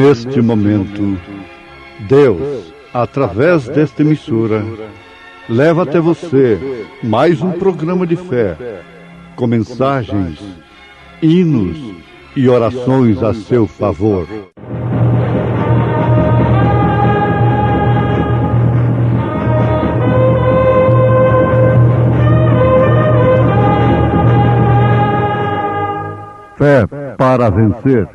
neste momento, Deus, através desta emissora, leva até você mais um programa de fé, com mensagens, hinos e orações a seu favor. Fé para vencer.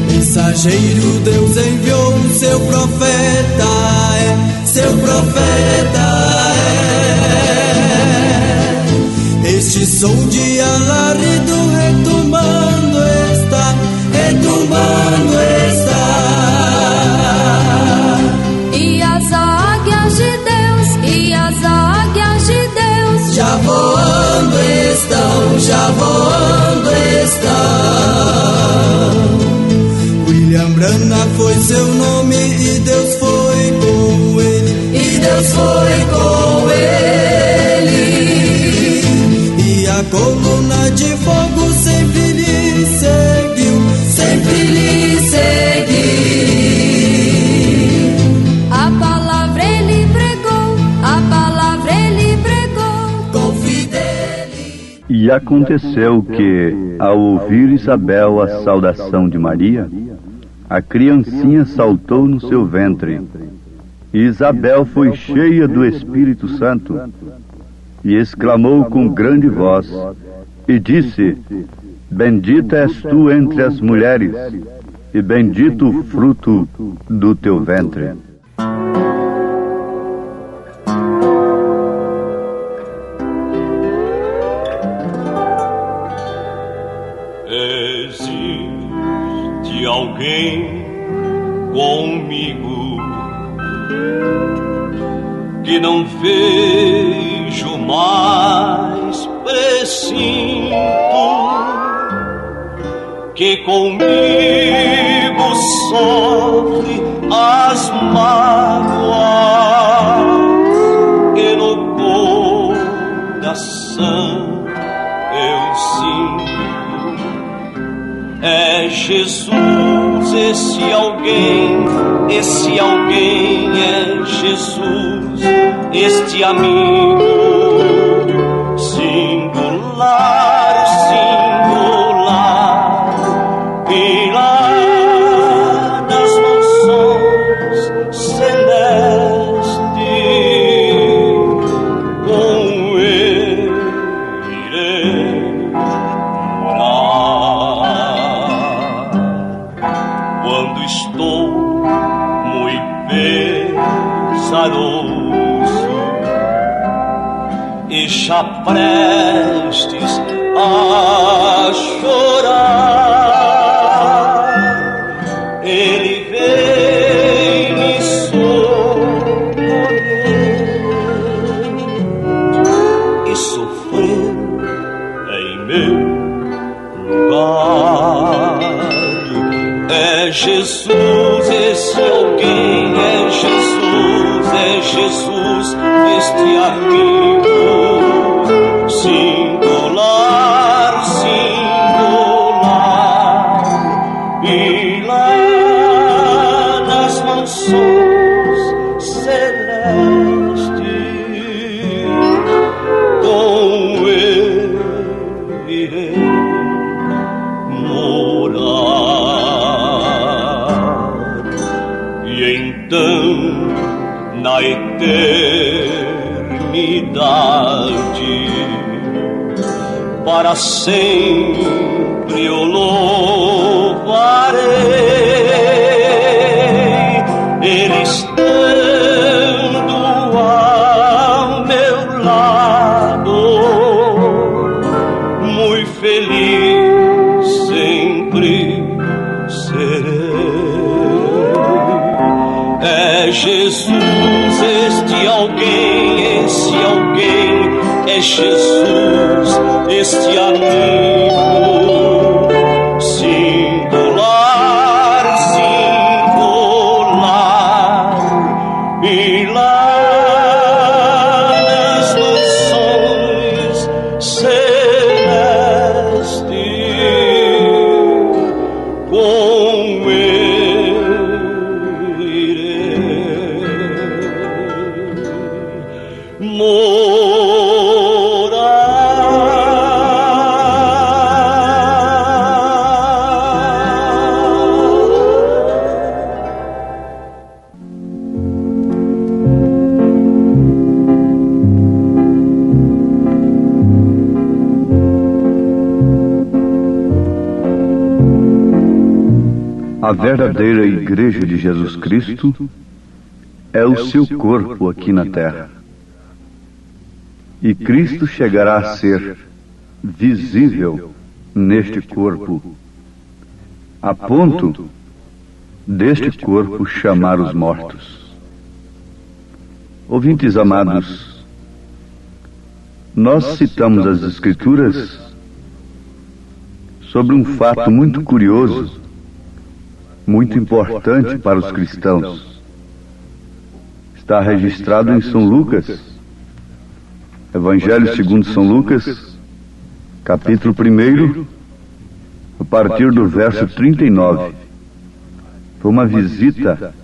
Mensageiro, Deus enviou seu profeta, seu profeta é. Este som de alarido retumbando está, retumbando está. E as águias de Deus, e as águias de Deus já voando estão, já voando estão. William Branham foi seu nome e Deus foi com ele, e Deus foi com ele. E a coluna de fogo sempre lhe seguiu, sempre lhe seguiu. A palavra ele pregou, a palavra ele pregou com fidelidade. E aconteceu que, ao ouvir Isabel a saudação de Maria, a criancinha saltou no seu ventre. E Isabel foi cheia do Espírito Santo e exclamou com grande voz e disse: Bendita és tu entre as mulheres, e bendito o fruto do teu ventre. Existe alguém comigo que não vejo mais precinto, que comigo sofre as mágoas que no coração eu sinto. É Jesus, esse alguém é Jesus, este amigo singular, singular, pilar das mansões celestes, com ele irei morar. Quando estou muito pesaroso e já prestes a chorar, ele vem me socorrer e sofrer em meu lugar. É Jesus, esse alguém, é Jesus, este amigo singular, singular, pilar das mansões celestes, com ele irei morar. E então, na eternidade, para sempre eu louvarei, ele estando ao meu lado, muito feliz sempre serei. É Jesus, este alguém, esse alguém é Jesus, este amigo singular, singular. verdadeira Igreja de Jesus Cristo é o seu corpo aqui na terra. E Cristo chegará a ser visível neste corpo, a ponto deste corpo chamar os mortos. Ouvintes amados, nós citamos as Escrituras sobre um fato muito curioso, muito importante para os cristãos. Está registrado em São Lucas, Evangelho segundo São Lucas, capítulo 1, a partir do verso 39. Foi uma visita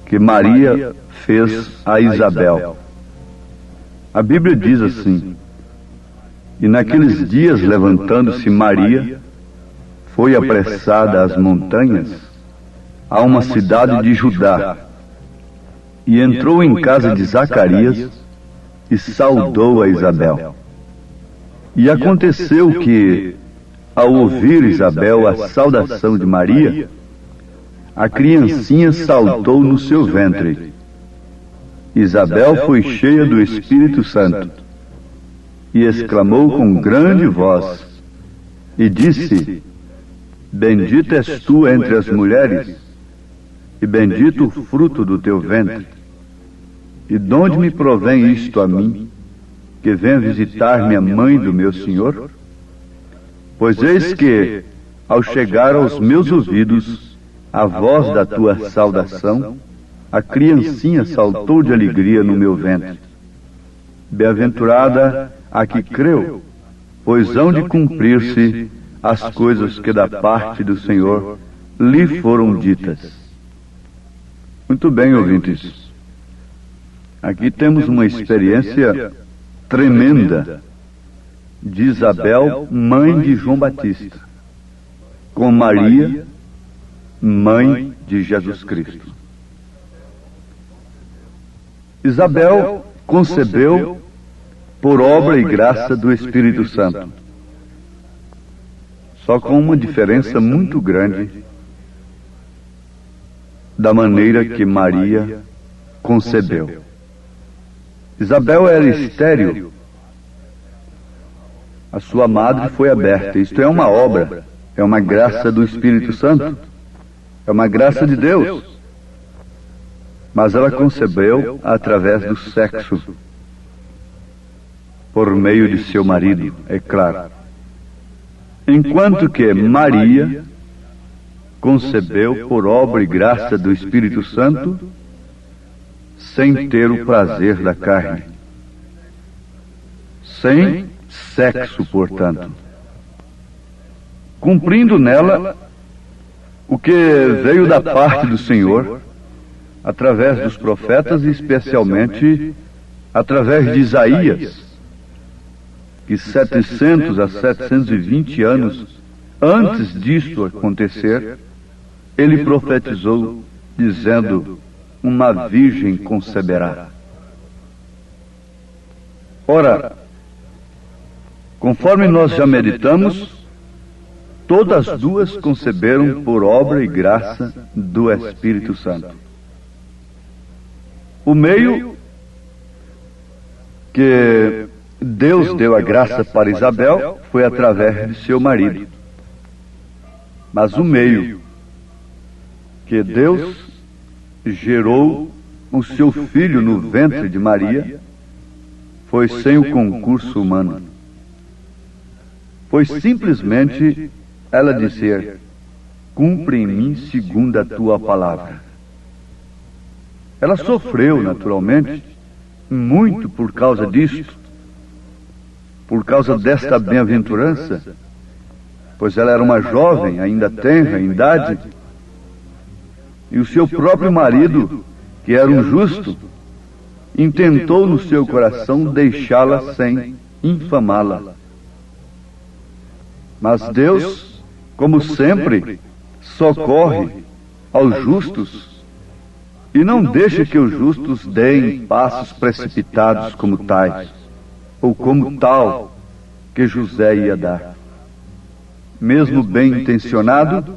que Maria fez a Isabel. A Bíblia diz assim: e naqueles dias, levantando-se Maria, foi apressada às montanhas, a uma cidade de Judá, e entrou em casa de Zacarias e saudou a Isabel. E aconteceu que, ao ouvir Isabel a saudação de Maria, a criancinha saltou no seu ventre. Isabel foi cheia do Espírito Santo e exclamou com grande voz e disse: bendita és tu entre as mulheres, e bendito o fruto do teu ventre. E de onde me provém isto a mim, que venha visitar-me a mãe do meu Senhor? Pois eis que, ao chegar aos meus ouvidos a voz da tua saudação, a criancinha saltou de alegria no meu ventre. Bem-aventurada a que creu, pois hão de cumprir-se as coisas que da parte do Senhor lhe foram ditas. Muito bem, ouvintes. Aqui temos uma experiência tremenda de Isabel, mãe de João Batista, com Maria, mãe de Jesus Cristo. Isabel concebeu por obra e graça do Espírito Santo, só com uma diferença muito grande da maneira que Maria concebeu. Isabel era estéril, a sua madre foi aberta. Isto é uma obra, é uma graça do Espírito Santo, é uma graça de Deus. Mas ela concebeu através do sexo, por meio de seu marido, é claro. Enquanto que Maria concebeu por obra e graça do Espírito Santo, sem ter o prazer da carne, sem sexo, portanto, cumprindo nela o que veio da parte do Senhor, através dos profetas e especialmente através de Isaías, que 700 a 720 anos antes disto acontecer, ele profetizou dizendo: uma virgem conceberá. Ora, conforme nós já meditamos, todas duas conceberam por obra e graça do Espírito Santo. O meio que Deus deu a graça para Isabel foi através de seu marido. Mas o meio que Deus gerou o seu filho no ventre de Maria foi sem o concurso humano. Foi simplesmente ela dizer: cumpre em mim segundo a tua palavra. Ela sofreu, naturalmente, muito por causa disto, por causa desta bem-aventurança, pois ela era uma jovem, ainda tenra em idade, e o seu próprio marido, que era um justo, intentou no seu coração deixá-la sem infamá-la. Mas Deus, como sempre, socorre aos justos e não deixa que os justos deem passos precipitados como tais, ou como tal que José ia dar. Mesmo bem intencionado,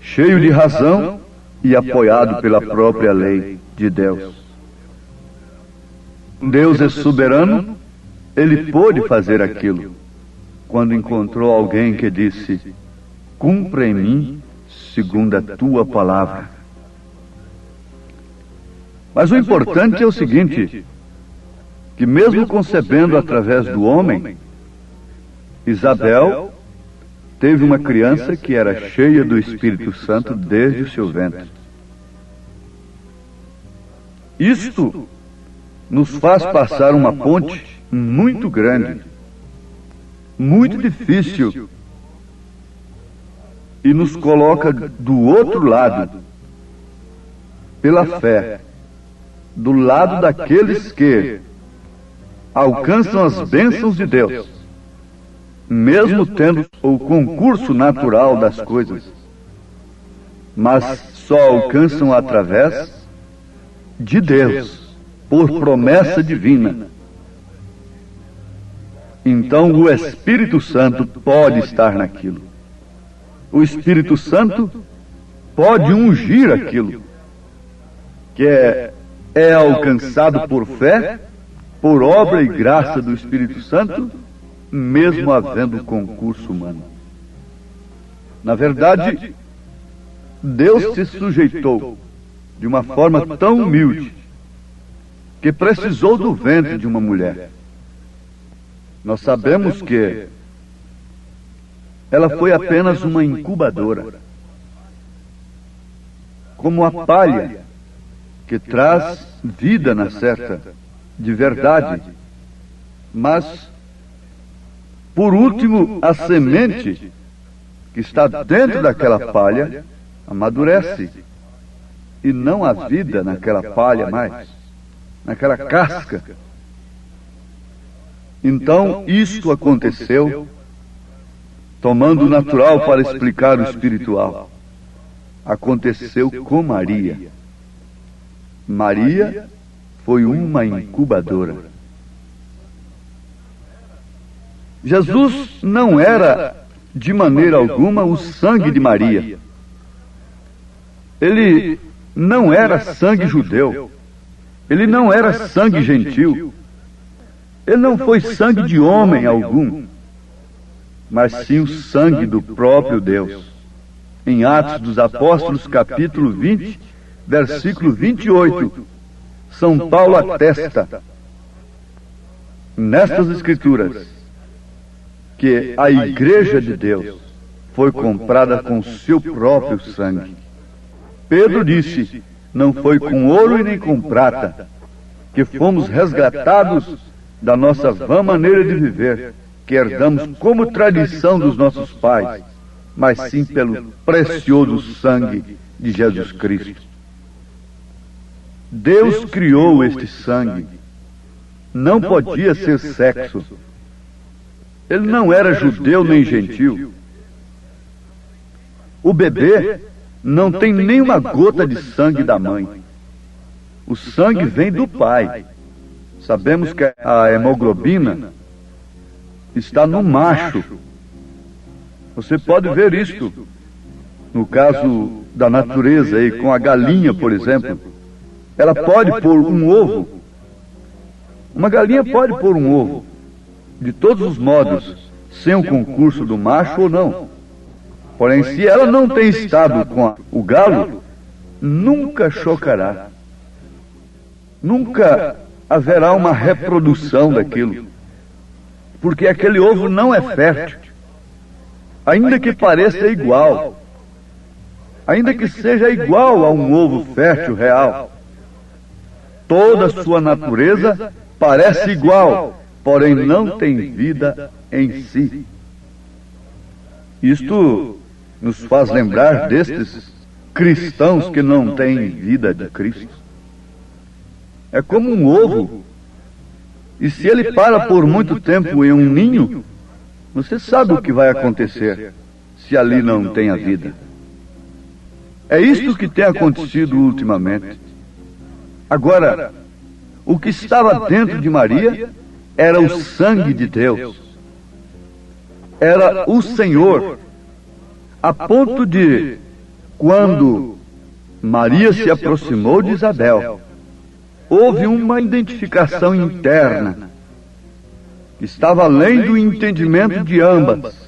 cheio de razão e apoiado pela própria lei de Deus. Deus é soberano, ele pôde fazer aquilo quando encontrou alguém que disse: cumpra em mim segundo a tua palavra. Mas o importante é o seguinte, que mesmo concebendo através do homem, Isabel teve uma criança que era cheia do Espírito Santo desde o seu ventre. Isto nos faz passar uma ponte muito grande, muito difícil, e nos coloca do outro lado, pela fé, do lado daqueles que alcançam as bênçãos de Deus, mesmo tendo o concurso natural das coisas, mas só alcançam através de Deus, por promessa divina. Então o Espírito Santo pode estar naquilo. O Espírito Santo pode ungir aquilo que é alcançado por fé, por obra e graça do Espírito Santo, mesmo havendo concurso humano. Na verdade, Deus se sujeitou de uma forma tão humilde que precisou do ventre de uma mulher. Nós sabemos que ela foi apenas uma incubadora, como a palha que traz vida na certa, de verdade, mas por último a semente que está dentro daquela palha amadurece e não há vida naquela palha mais, naquela casca. Então isto aconteceu, tomando o natural para explicar o espiritual. Aconteceu com Maria. Maria foi uma incubadora. Jesus não era de maneira alguma o sangue de Maria. Ele não era sangue judeu. Ele não era sangue gentil. Ele não foi sangue de homem algum, mas sim o sangue do próprio Deus. Em Atos dos Apóstolos, capítulo 20, versículo 28, São Paulo atesta, nestas Escrituras, que a Igreja de Deus foi comprada com seu próprio sangue. Pedro disse: não foi com ouro e nem com prata que fomos resgatados da nossa vã maneira de viver, que herdamos como tradição dos nossos pais, mas sim pelo precioso sangue de Jesus Cristo. Deus criou este sangue. Não podia ser sexo. Ele não era judeu nem gentil. O bebê não tem nenhuma gota de sangue da mãe. O sangue vem do pai. Sabemos que a hemoglobina está no macho. Você pode ver isto no caso da natureza aí, com a galinha, por exemplo. Ela pode pôr um ovo. Uma galinha pode pôr um ovo, de todos os modos, sem o concurso do macho ou não. Porém, se ela não tem estado com o galo, nunca chocará. Nunca haverá uma reprodução daquilo, porque aquele ovo não é fértil. Ainda que pareça igual, ainda que seja igual a um ovo fértil real, toda a sua natureza parece igual, porém não tem vida em si. Isto nos faz lembrar destes cristãos que não têm vida de Cristo. É como um ovo, e se ele para por muito tempo em um ninho, você sabe o que vai acontecer se ali não tem a vida. É isto que tem acontecido ultimamente. Agora, o que estava dentro de Maria era o sangue de Deus. Era o Senhor, a ponto de, quando Maria se aproximou de Isabel, houve uma identificação interna que estava além do entendimento de ambas.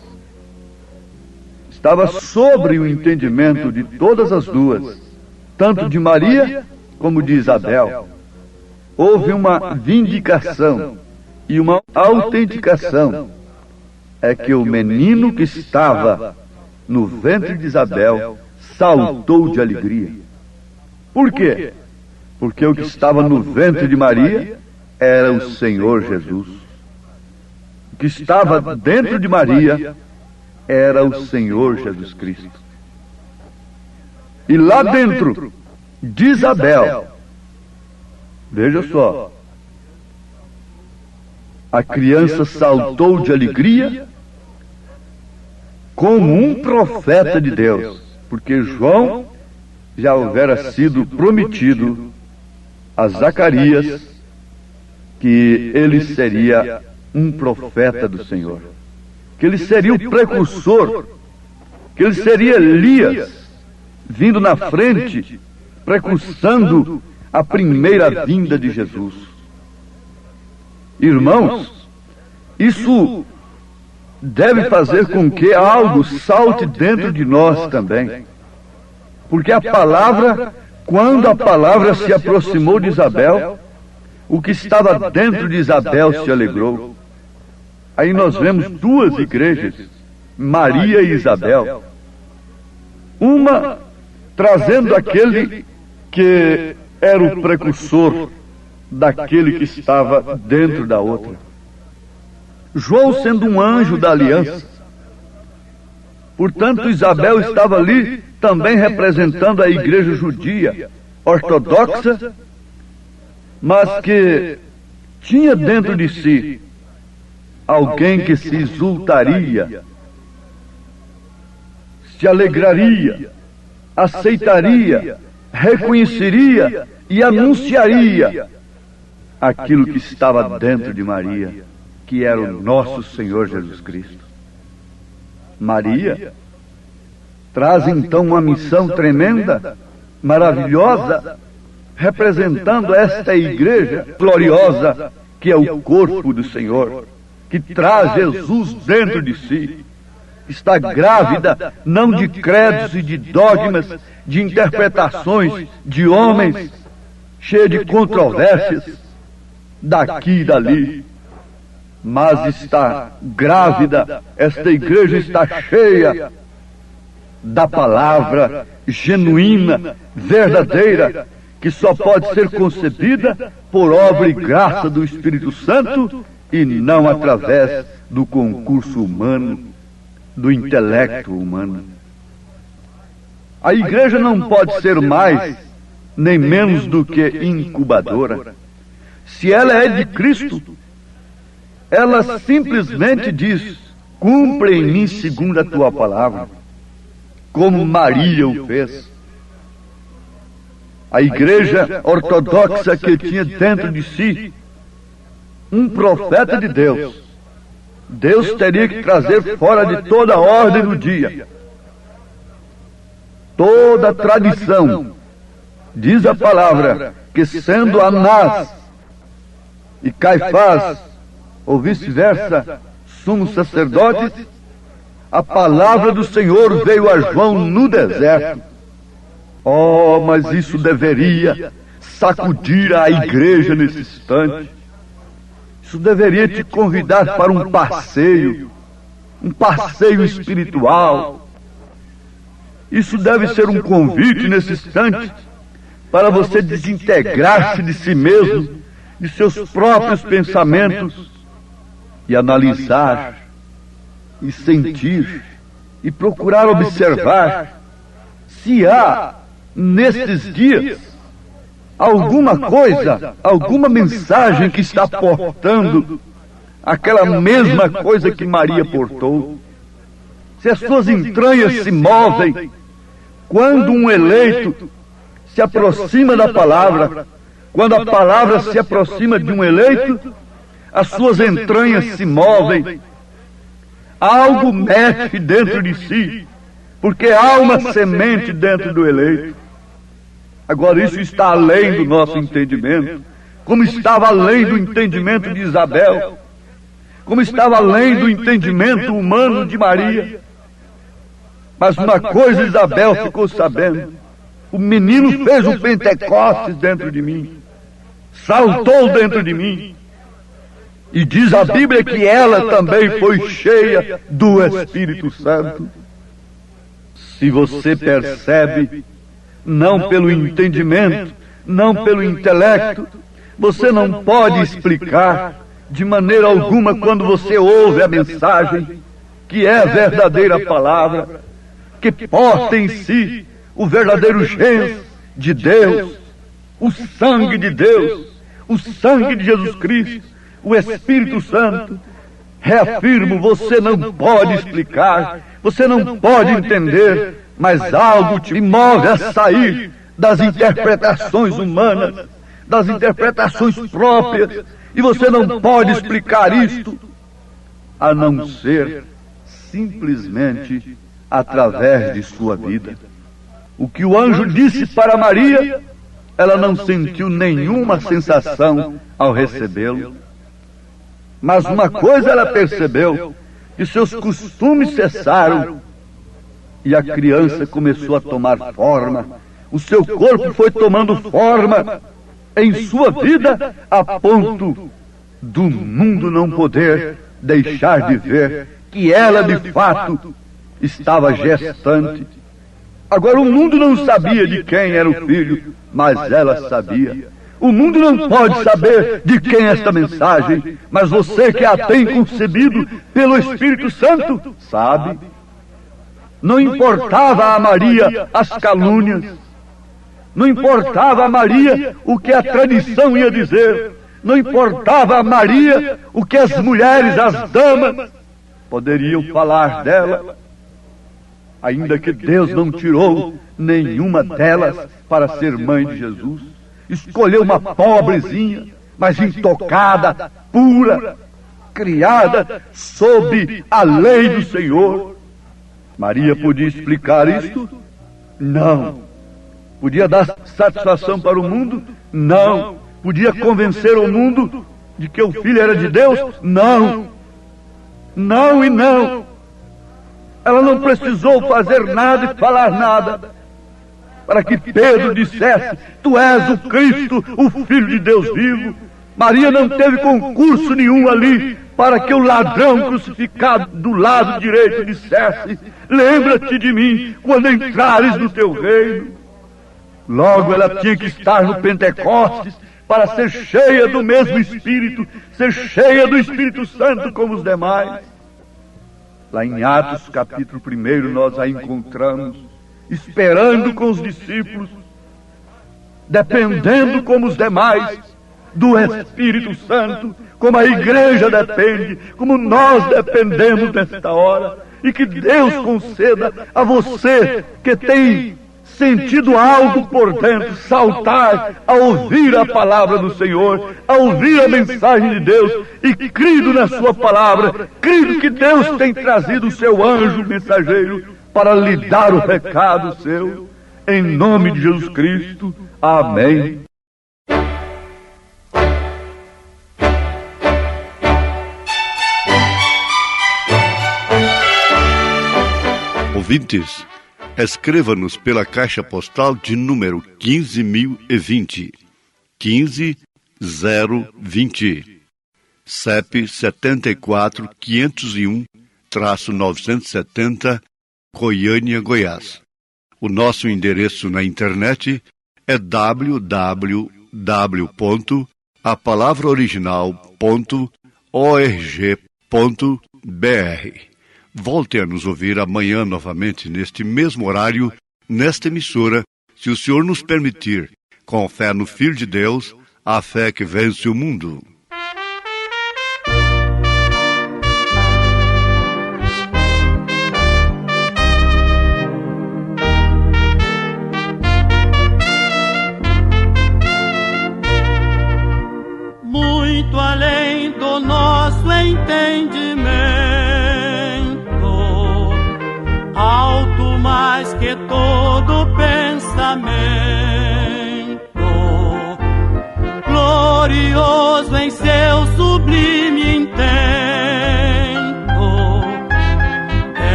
Estava sobre o entendimento de todas as duas, tanto de Maria como de Isabel. Houve uma vindicação e uma autenticação. É que o menino que estava no ventre de Isabel saltou de alegria. Por quê? Porque o que estava no ventre de Maria era o Senhor Jesus. O que estava dentro de Maria era o Senhor Jesus Cristo. E lá dentro de Isabel, veja só, a criança saltou de alegria como um profeta de Deus, porque João já houvera sido prometido a Zacarias que ele seria um profeta do Senhor, que ele seria o precursor, que ele seria Elias, vindo na frente, precursando a primeira vinda de Jesus. Irmãos, isso deve fazer com que algo salte dentro de nós também. Porque a palavra, quando a palavra se aproximou de Isabel, o que estava dentro de Isabel se alegrou. Aí nós vemos duas igrejas, Maria e Isabel. Uma trazendo aquele que era o precursor daquele que estava dentro da outra. João sendo um anjo da aliança. Portanto, Isabel estava ali também representando a igreja judia, ortodoxa, mas que tinha dentro de si alguém que se exultaria, se alegraria, aceitaria, reconheceria e anunciaria aquilo que estava dentro de Maria, que era o nosso Senhor Jesus Cristo. Maria traz então uma missão tremenda, maravilhosa, representando esta igreja gloriosa, que é o corpo do Senhor, que traz Jesus dentro de si. Está grávida, não de credos e de dogmas, de interpretações de homens, cheia de controvérsias, daqui e dali, mas está grávida, esta igreja está cheia da palavra genuína, verdadeira, que só pode ser concebida por obra e graça do Espírito Santo e não através do concurso humano, do intelecto humano. A igreja não pode ser mais nem menos do que incubadora. Se ela é de Cristo, ela simplesmente diz: cumpre em mim segundo a tua palavra, como Maria o fez. A igreja ortodoxa que tinha dentro de si um profeta de Deus, Deus teria que trazer fora de toda a ordem do dia, toda a tradição. Diz a palavra que, sendo Anás e Caifás, ou vice-versa, sumos sacerdotes, a palavra do Senhor veio a João no deserto. Oh, mas isso deveria sacudir a igreja nesse instante. Isso deveria te convidar para um passeio espiritual. Isso deve ser um convite nesse instante para você desintegrar-se de si mesmo, de seus próprios pensamentos, e analisar, e sentir, e procurar observar se há, nesses dias, alguma coisa, alguma mensagem que está portando aquela mesma coisa que Maria portou. Se as suas entranhas se movem quando um eleito se aproxima da palavra, quando a palavra se aproxima de um eleito, as suas entranhas se movem, algo mexe dentro de si, porque há uma semente dentro do eleito. Agora, isso está além do nosso entendimento, como estava além do entendimento de Isabel, como estava além do entendimento humano de Maria. Mas uma coisa Isabel ficou sabendo: o menino fez um Pentecostes dentro de mim, saltou dentro de mim. E diz a Bíblia que ela também foi cheia do Espírito Santo. Se você percebe, não pelo entendimento, não pelo intelecto, você não pode explicar de maneira alguma quando você ouve a mensagem, que é a verdadeira palavra, que porta em si o verdadeiro gens de Deus, o sangue de Deus, o sangue de Jesus Cristo, o Espírito Santo. Reafirmo, você não pode explicar, você não pode entender, mas algo te move a sair das interpretações humanas, das interpretações próprias, e você não pode explicar isto a não ser simplesmente através de sua vida. O que o anjo disse para Maria, ela não sentiu nenhuma sensação ao recebê-lo. Mas uma coisa ela percebeu, que seus costumes cessaram e a criança começou a tomar forma. O seu corpo foi tomando forma em sua vida a ponto do mundo não poder deixar de ver que ela de fato estava gestante. Agora, o mundo não sabia de quem era o filho, mas ela sabia. O mundo não pode saber de quem é esta mensagem, mas você que a tem concebido pelo Espírito Santo, sabe. Não importava a Maria as calúnias, não importava a Maria o que a tradição ia dizer, não importava a Maria o que as mulheres, as damas, poderiam falar dela, ainda que Deus não tirou nenhuma delas para ser mãe de Jesus. Escolheu uma pobrezinha, mas intocada, pura, criada sob a lei do Senhor. Maria podia explicar isto? Não. Podia dar satisfação para o mundo? Não. Podia convencer o mundo de que o filho era de Deus? Não. Não e não. Ela não precisou fazer nada e falar nada para que Pedro dissesse: tu és o Cristo, o Filho de Deus vivo. Maria não teve concurso nenhum ali para que o ladrão crucificado do lado direito dissesse: lembra-te de mim quando entrares no teu reino. Logo ela tinha que estar no Pentecostes para ser cheia do mesmo Espírito, ser cheia do Espírito Santo como os demais. Lá em Atos capítulo 1 nós a encontramos esperando com os discípulos, dependendo como os demais do Espírito Santo, como a igreja depende, como nós dependemos nesta hora. E que Deus conceda a você que tem sentido algo por dentro saltar a ouvir a palavra do Senhor, a ouvir a mensagem de Deus e crido na sua palavra, crido que Deus tem trazido o seu anjo mensageiro para lhe dar o recado seu, em nome de Jesus Cristo. Amém. Ouvintes, escreva-nos pela caixa postal de número 15.020, 15020, CEP 74.501-970, Goiânia, Goiás. O nosso endereço na internet é www.apalavraoriginal.org.br. Volte a nos ouvir amanhã novamente, neste mesmo horário, nesta emissora, se o Senhor nos permitir, com fé no Filho de Deus, a fé que vence o mundo. Muito além do nosso entendimento, alto mar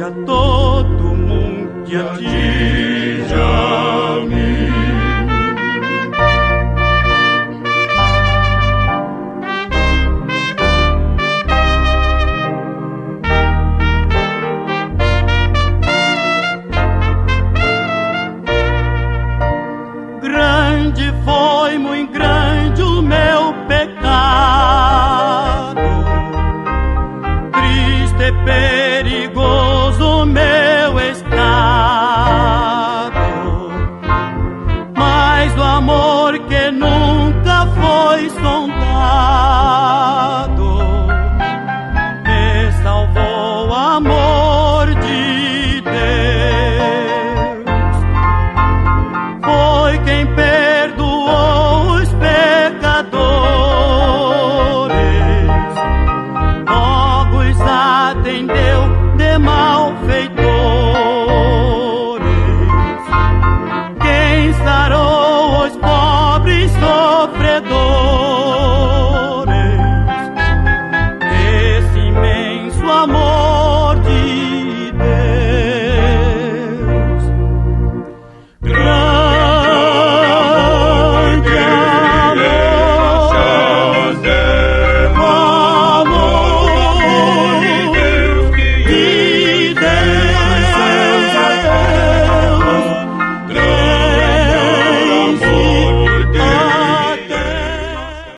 a todo mundo que atinge a mim. Grande foi, muito grande o meu pecado, triste e perigoso o meu estado, mas o amor que nunca foi sondado me salvou, o amor de Deus. Foi quem perdoou os pecadores, logo os atendeu demais.